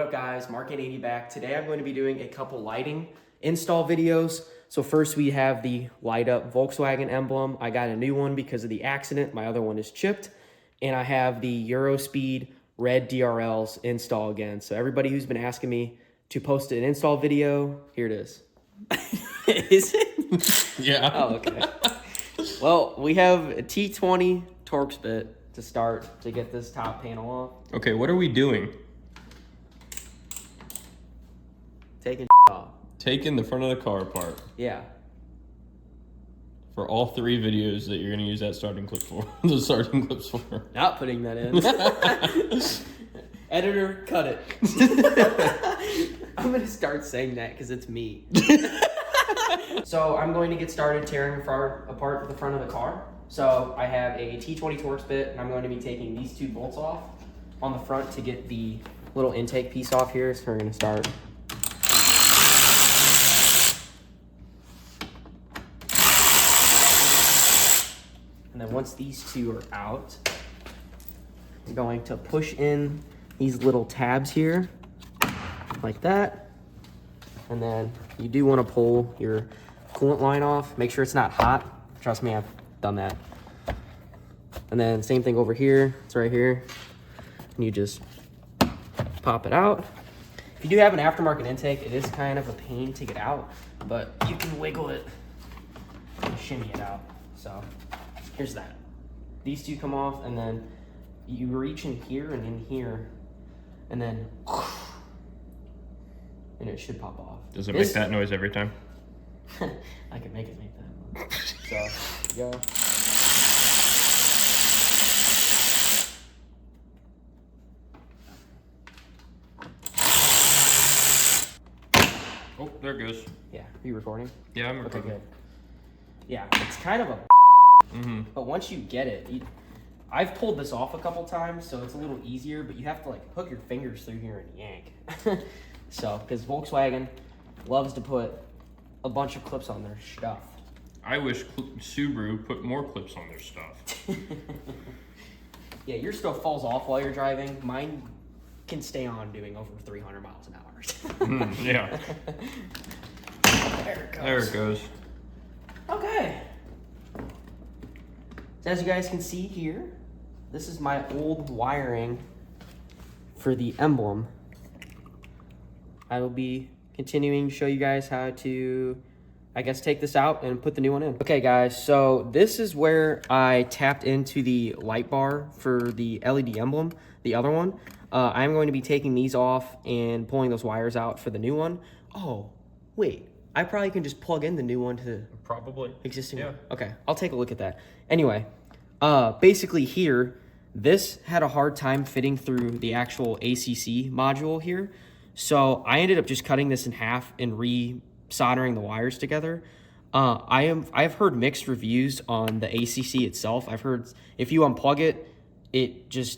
up guys, Mk8 back. Today I'm going to be doing a couple lighting install videos. So first we have the light up Volkswagen emblem. I got a new one because of the accident. My other one is chipped. And I have the Eurospeed Red DRLs install again. So everybody who's been asking me to post an install video, here it is. Is it? Yeah. Oh, okay. Well, we have a T20 Torx bit to start to get this top panel off. Okay, what are we doing? Taking off. Taking the front of the car apart. Yeah. For all 3 videos that you're going to use that starting clip for. The starting clips for. Not putting that in. Editor, cut it. I'm going to start saying that because it's me. So I'm going to get started tearing apart the front of the car. So I have a T20 Torx bit, and I'm going to be taking these 2 bolts off on the front to get the little intake piece off here. So we're going to start. And then once these 2 are out, I'm going to push in these little tabs here, like that. And then you do want to pull your coolant line off. Make sure it's not hot. Trust me, I've done that. And then same thing over here. It's right here. And you just pop it out. If you do have an aftermarket intake, it is kind of a pain to get out, but you can wiggle it and shimmy it out. So here's that. These 2 come off, and then you reach in here and in here, and then and it should pop off. Does it make that noise every time? I can make it make that noise. So, here we go. Oh, there it goes. Yeah, are you recording? Yeah, I'm Okay, recording. good. Yeah, it's kind of a but once you get it, I've pulled this off a couple times, so it's a little easier, but you have to like hook your fingers through here and yank. So, because Volkswagen loves to put a bunch of clips on their stuff. I wish Subaru put more clips on their stuff. Yeah, your stuff falls off while you're driving. Mine can stay on doing over 300 miles an hour. Yeah. There it goes. There it goes. Okay. So as you guys can see here, this is my old wiring for the emblem. I will be continuing to show you guys how to, I guess, take this out and put the new one in. Okay guys, so this is where I tapped into the light bar for the LED emblem, the other one. I'm going to be taking these off and pulling those wires out for the new one. Oh, wait. I probably can just plug in the new one to the existing one. Okay, I'll take a look at that. Anyway, basically here, this had a hard time fitting through the actual ACC module here. So I ended up just cutting this in half and re-soldering the wires together. I've heard mixed reviews on the ACC itself. I've heard if you unplug it,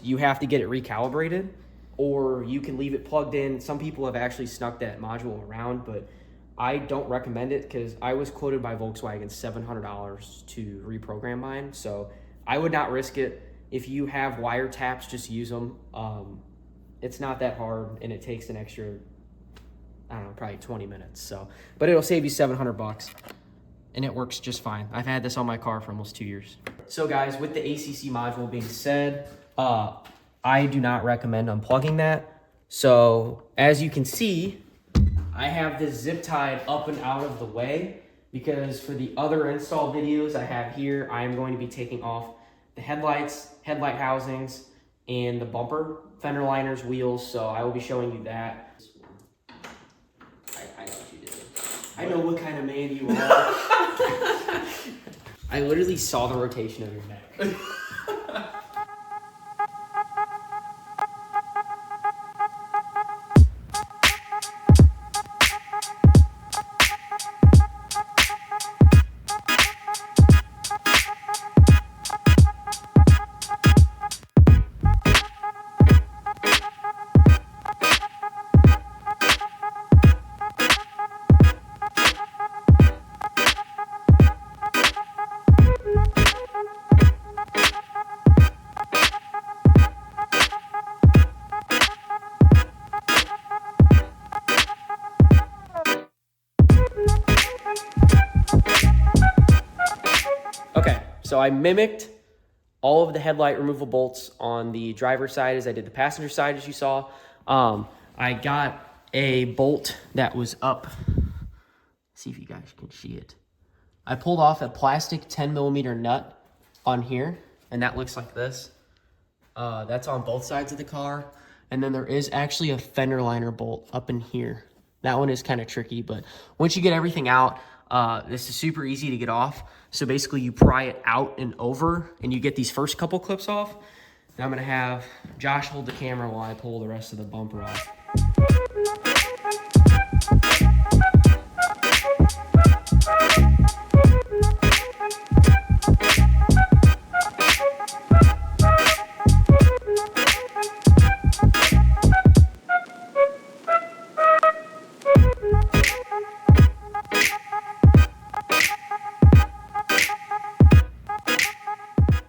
you have to get it recalibrated, or you can leave it plugged in. Some people have actually snuck that module around, but I don't recommend it because I was quoted by Volkswagen $700 to reprogram mine. So I would not risk it. If you have wire taps, just use them. It's not that hard, and it takes an extra, I don't know, probably 20 minutes. So, but it'll save you $700, and it works just fine. I've had this on my car for almost 2 years. So guys, with the ACC module being said, I do not recommend unplugging that. So as you can see, I have this zip tied up and out of the way because for the other install videos I have here, I am going to be taking off the headlights, headlight housings, and the bumper, fender liners, wheels. So I will be showing you that. I know what you did. I know what kind of man you are. I literally saw the rotation of your neck. So I mimicked all of the headlight removal bolts on the driver's side as I did the passenger side, as you saw. I got a bolt that was up. See if you guys can see it. I pulled off a plastic 10mm nut on here, and that looks like this. That's on both sides of the car. And then there is actually a fender liner bolt up in here. That one is kind of tricky, but once you get everything out, this is super easy to get off. So basically you pry it out and over, and you get these first couple clips off. And I'm gonna have Josh hold the camera while I pull the rest of the bumper off.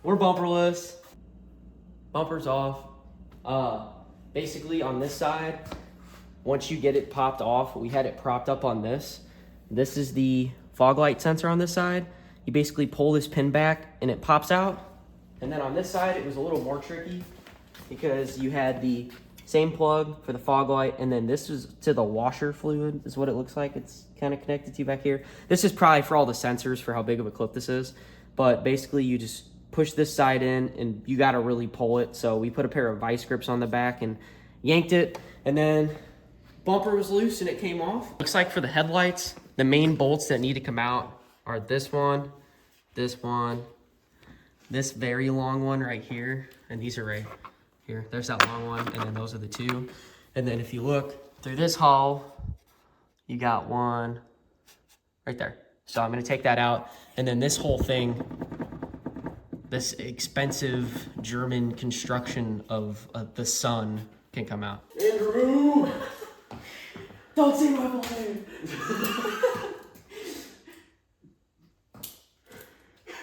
We're bumperless. Bumper's off. Basically on this side, once you get it popped off, we had it propped up on this. This is the fog light sensor on this side. You basically pull this pin back and it pops out. And then on this side, it was a little more tricky because you had the same plug for the fog light, and then this was to the washer fluid is what it looks like. It's kind of connected to back here. This is probably for all the sensors for how big of a clip this is. But basically you just push this side in and you got to really pull it. So we put a pair of vice grips on the back and yanked it, and then bumper was loose and it came off. Looks like for the headlights, the main bolts that need to come out are this one, this very long one right here, and these are right here. There's that long one, and then those are the two. And then if you look through this hole, you got one right there. So I'm gonna take that out, and then this whole thing, this expensive German construction of the sun can come out. Andrew! Don't say my name!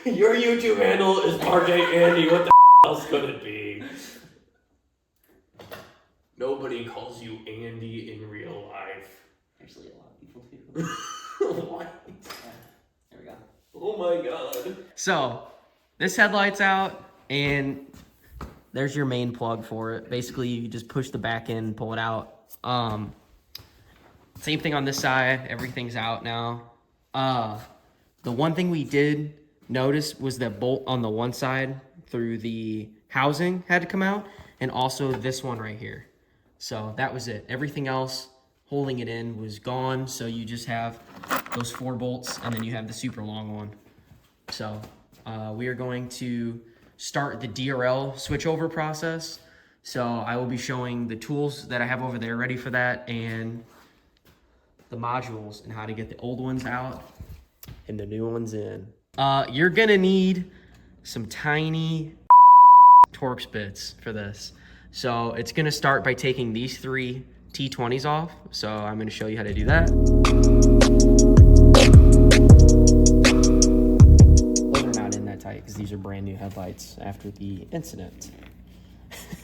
Your YouTube handle is RJ Andy. What the else could it be? Nobody calls you Andy in real life. Actually, a lot of people do. What? There we go. Oh my god. So, this headlight's out, and there's your main plug for it. Basically, you just push the back in, pull it out. Same thing on this side. Everything's out now. The one thing we did notice was that bolt on the one side through the housing had to come out, and also this one right here. So that was it. Everything else holding it in was gone. So you just have those 4 bolts, and then you have the super long one. So we are going to start the DRL switchover process. So I will be showing the tools that I have over there ready for that, and the modules and how to get the old ones out and the new ones in. You're gonna need some tiny Torx bits for this. So it's gonna start by taking these 3 T20s off. So I'm gonna show you how to do that. Those are not in that tight because these are brand new headlights after the incident.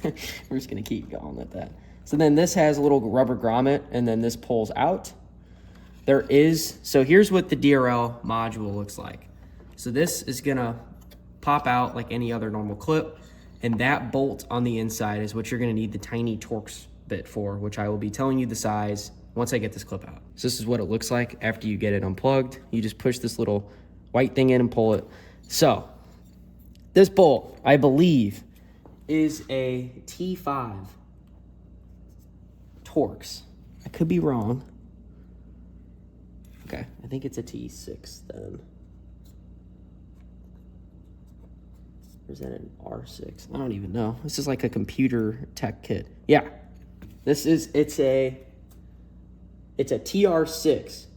We're just gonna keep going with that. So then this has a little rubber grommet, and then this pulls out. So here's what the DRL module looks like. So this is gonna pop out like any other normal clip, and that bolt on the inside is what you're gonna need the tiny Torx bit for, which I will be telling you the size once I get this clip out. So this is what it looks like after you get it unplugged. You just push this little white thing in and pull it. So this bolt, I believe, is a T5 Torx. I could be wrong. Okay, I think it's a T6 then. Or is that an R6? I don't even know. This is like a computer tech kit. Yeah, it's a TR6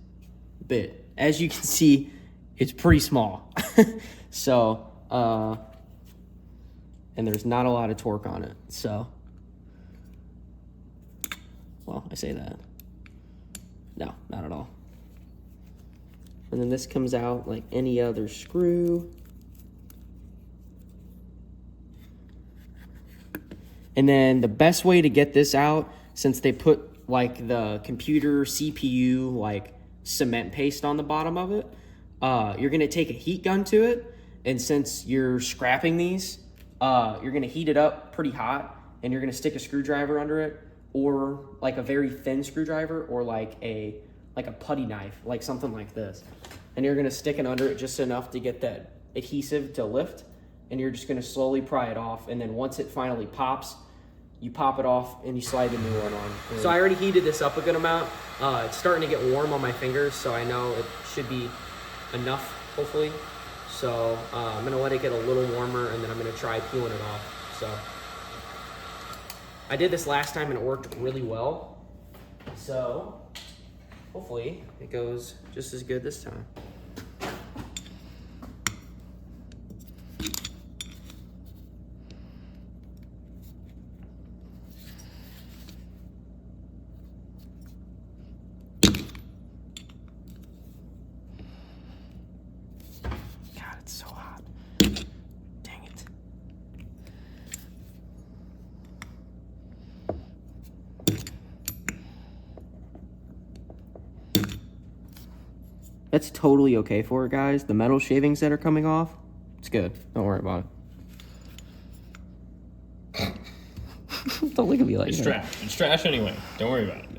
bit. As you can see, it's pretty small. So, and there's not a lot of torque on it. So, well, I say that. No, not at all. And then this comes out like any other screw. And then the best way to get this out, since they put like the computer CPU like cement paste on the bottom of it, you're gonna take a heat gun to it, And since you're scrapping these, you're gonna heat it up pretty hot, and you're gonna stick a screwdriver under it, or like a very thin screwdriver, or like a putty knife, like something like this. And you're gonna stick it under it just enough to get that adhesive to lift, and you're just gonna slowly pry it off. And then once it finally pops, you pop it off and you slide the new one on. So I already heated this up a good amount. It's starting to get warm on my fingers, so I know it should be enough, hopefully. So I'm gonna let it get a little warmer, and then I'm gonna try peeling it off. So I did this last time and it worked really well. So hopefully it goes just as good this time. God, it's so hot. Dang it. That's totally okay for it, guys. The metal shavings that are coming off, it's good. Don't worry about it. Don't look at me like It's that. trash. It's trash anyway. Don't worry about it.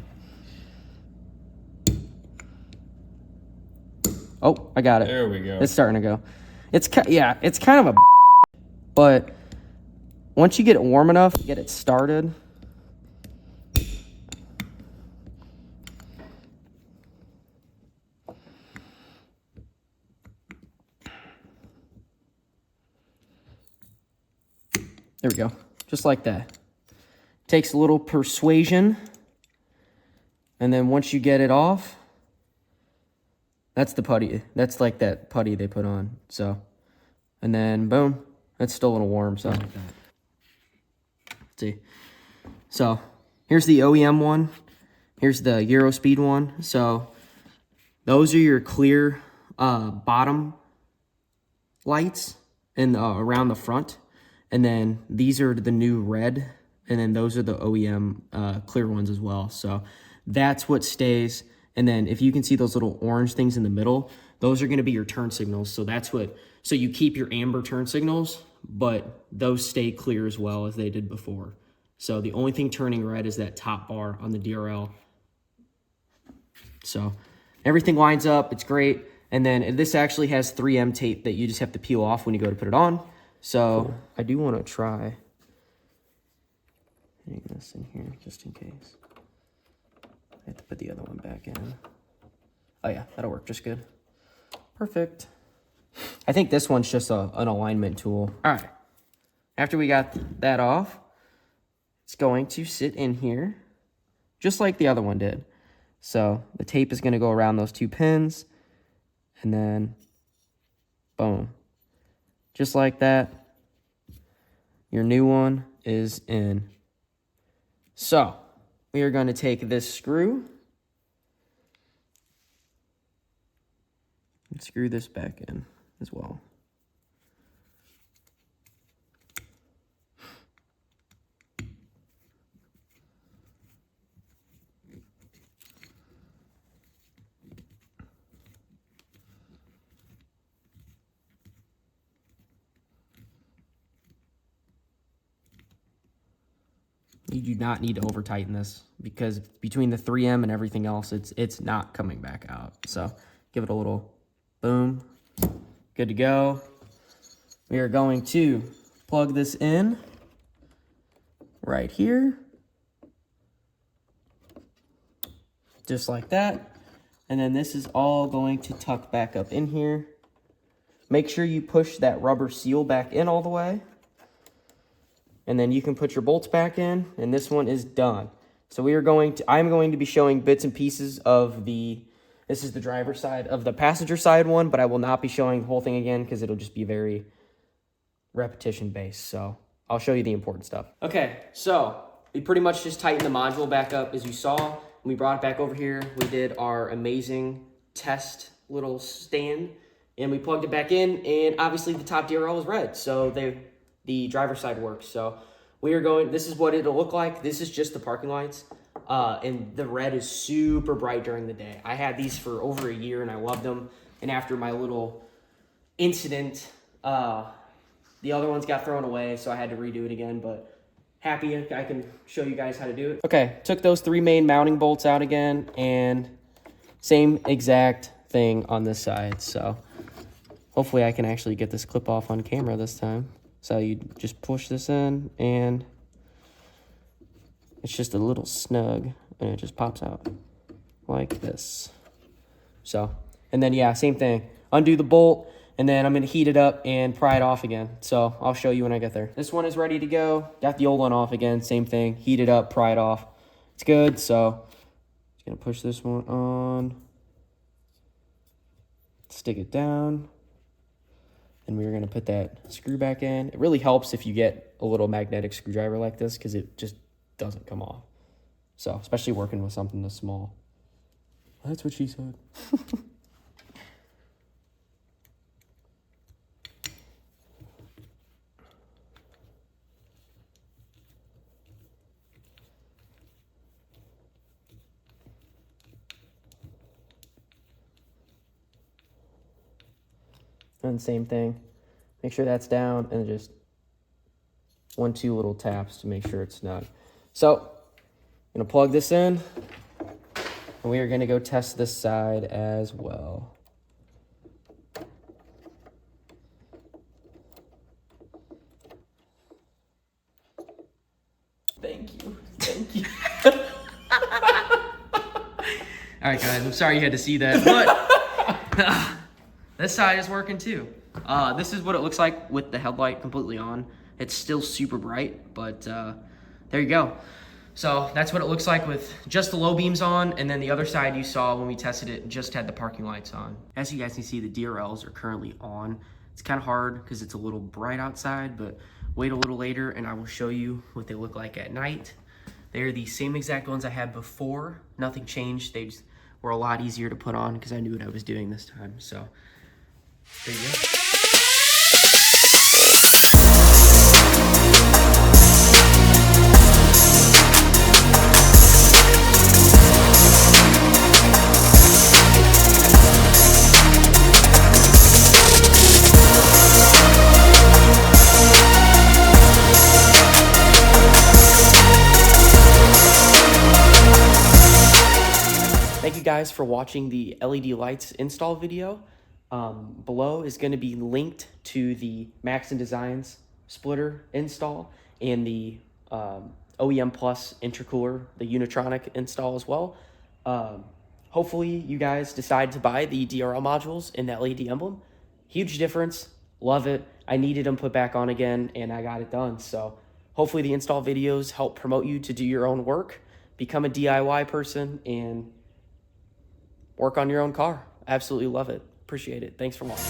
Oh, I got it. There we go. It's starting to go. It's kind of a but once you get it warm enough, get it started. There we go. Just like that. Takes a little persuasion. And then once you get it off, that's the putty. That's like that putty they put on. So, and then boom, it's still a little warm. So, let's see. So, here's the OEM one. Here's the Euro Speed one. So, those are your clear bottom lights and around the front. And then these are the new red. And then those are the OEM clear ones as well. So, that's what stays. And then if you can see those little orange things in the middle, those are going to be your turn signals. So that's what, so you keep your amber turn signals, but those stay clear as well as they did before. So the only thing turning red is that top bar on the DRL. So everything lines up. It's great. And then this actually has 3M tape that you just have to peel off when you go to put it on. So cool. I do want to try putting this in here just in case. I have to put the other one back in. Oh yeah, that'll work just good. Perfect. I think this one's just an alignment tool. All right. After we got that off, it's going to sit in here just like the other one did. So the tape is going to go around those two pins, and then boom. Just like that, your new one is in. So we are going to take this screw and screw this back in as well. You do not need to over tighten this because between the 3M and everything else, it's not coming back out. So give it a little boom. Good to go. We are going to plug this in right here. Just like that. And then this is all going to tuck back up in here. Make sure you push that rubber seal back in all the way. And then you can put your bolts back in, and this one is done. So I'm going to be showing bits and pieces of this is the driver's side of the passenger side one, but I will not be showing the whole thing again because it'll just be very repetition based. So I'll show you the important stuff. Okay, so we pretty much just tightened the module back up as you saw. We brought it back over here. We did our amazing test little stand, and we plugged it back in, and obviously the top DRL is red. So the driver's side works. So this is what it'll look like. This is just the parking lights. And the red is super bright during the day. I had these for over a year and I loved them. And after my little incident The other ones got thrown away, so I had to redo it again, but happy I can show you guys how to do it. Okay, took those 3 main mounting bolts out again, and same exact thing on this side. So hopefully I can actually get this clip off on camera this time. So you just push this in, and it's just a little snug, and it just pops out like this. So, and then yeah, same thing. Undo the bolt, and then I'm gonna heat it up and pry it off again. So I'll show you when I get there. This one is ready to go. Got the old one off again, same thing. Heat it up, pry it off. It's good, so just gonna push this one on. Stick it down. And we're gonna put that screw back in. It really helps if you get a little magnetic screwdriver like this, because it just doesn't come off. So, especially working with something this small. That's what she said. And same thing. Make sure that's down, and just 1-2 little taps to make sure it's snug. So, I'm gonna plug this in, and we are gonna go test this side as well. Thank you. All right, guys, I'm sorry you had to see that, but this side is working too. This is what it looks like with the headlight completely on. It's still super bright, but there you go. So that's what it looks like with just the low beams on, and then the other side you saw when we tested it just had the parking lights on. As you guys can see, the DRLs are currently on. It's kind of hard because it's a little bright outside, but wait a little later and I will show you what they look like at night. They're the same exact ones I had before. Nothing changed. They just were a lot easier to put on because I knew what I was doing this time. So there you go. Thank you guys for watching the LED lights install video. Below is going to be linked to the Max & Designs splitter install and the OEM Plus intercooler, the Unitronic install as well. Hopefully you guys decide to buy the DRL modules in the LED emblem. Huge difference. Love it. I needed them put back on again, and I got it done. So hopefully the install videos help promote you to do your own work, become a DIY person, and work on your own car. Absolutely love it. Appreciate it. Thanks for watching.